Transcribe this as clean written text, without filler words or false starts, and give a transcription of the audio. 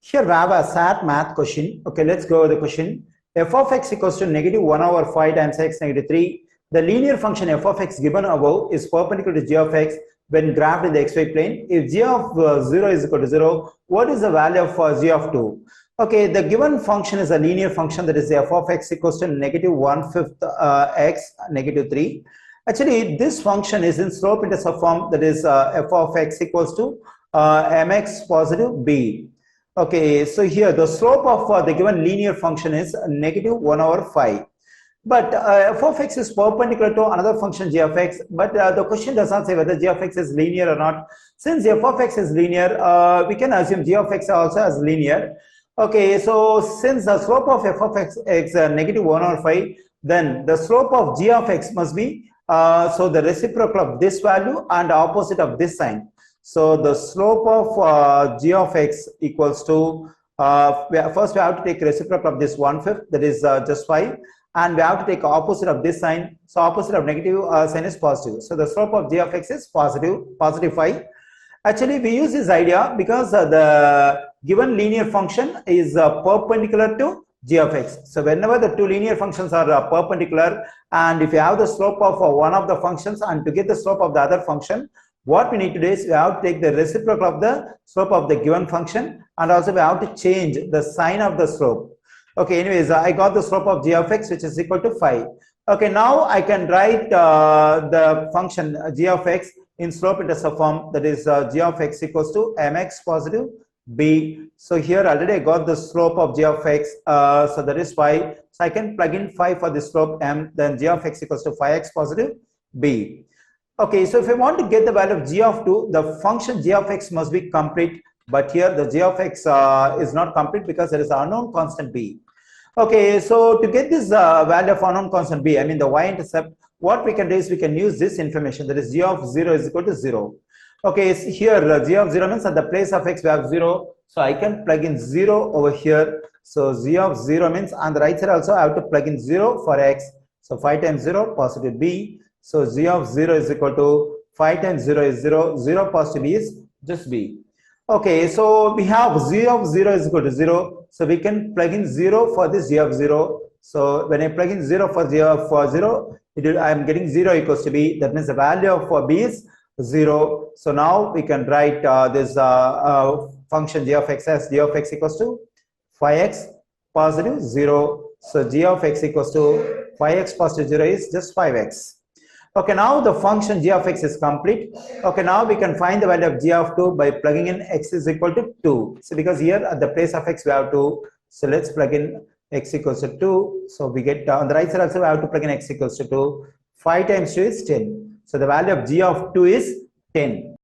Here we have a SAT math question. Okay, let's go with the question. F of x equals to negative 1 over 5 times x negative 3. The linear function f of x given above is perpendicular to g of x when graphed in the xy plane. If g of 0 is equal to 0, what is the value of g of 2? Okay, the given function is a linear function, that is f of x equals to negative 1/5 x negative 3. Actually, this function is in slope intercept form, that is f of x equals to mx positive b. Okay, so here the slope of the given linear function is negative 1 over 5. But f of x is perpendicular to another function g of x, but the question does not say whether g of x is linear or not. Since f of x is linear, we can assume g of x also as linear. Okay, so since the slope of f of x is negative 1 over 5, then the slope of g of x must be so the reciprocal of this value and opposite of this sign. So the slope of g of x equals to, first we have to take reciprocal of this 1/5, that is just 5, and we have to take opposite of this sign. So opposite of negative sign is positive. So the slope of g of x is positive 5. Actually, we use this idea because the given linear function is perpendicular to g of x. So whenever the two linear functions are perpendicular, and if you have the slope of one of the functions and to get the slope of the other function, what we need to do is we have to take the reciprocal of the slope of the given function, and also we have to change the sign of the slope. Okay, anyways, I got the slope of g of x, which is equal to 5. Okay, now I can write the function g of x in slope intercept form, that is g of x equals to mx positive b. So here already I got the slope of g of x, so that is 5. So I can plug in 5 for the slope m, then g of x equals to 5x positive b. Okay, so if I want to get the value of g of 2, the function g of x must be complete, but here the g of x is not complete because there is an unknown constant b. Okay, so to get this value of unknown constant b, I mean the y-intercept, what we can do is we can use this information, that is g of 0 is equal to 0. Okay, so here g of 0 means at the place of x we have 0, so I can plug in 0 over here. So g of 0 means on the right side also I have to plug in 0 for x, so 5 times 0 positive b. So g of 0 is equal to 5 times 0 is 0, 0 positive b is just b. Okay, so we have g of 0 is equal to 0, so we can plug in 0 for this g of 0. So when I plug in 0 for g of 0, I am getting 0 equals to b, that means the value of b is 0. So now we can write this function g of x as g of x equals to 5x positive 0. So g of x equals to 5x positive 0 is just 5x. Okay, now the function g of x is complete. Okay, now we can find the value of g of 2 by plugging in x is equal to 2. So because here at the place of x we have 2, so let's plug in x equals to 2. So we get on the right side also we have to plug in x equals to 2. 5 times 2 is 10. So the value of g of 2 is 10.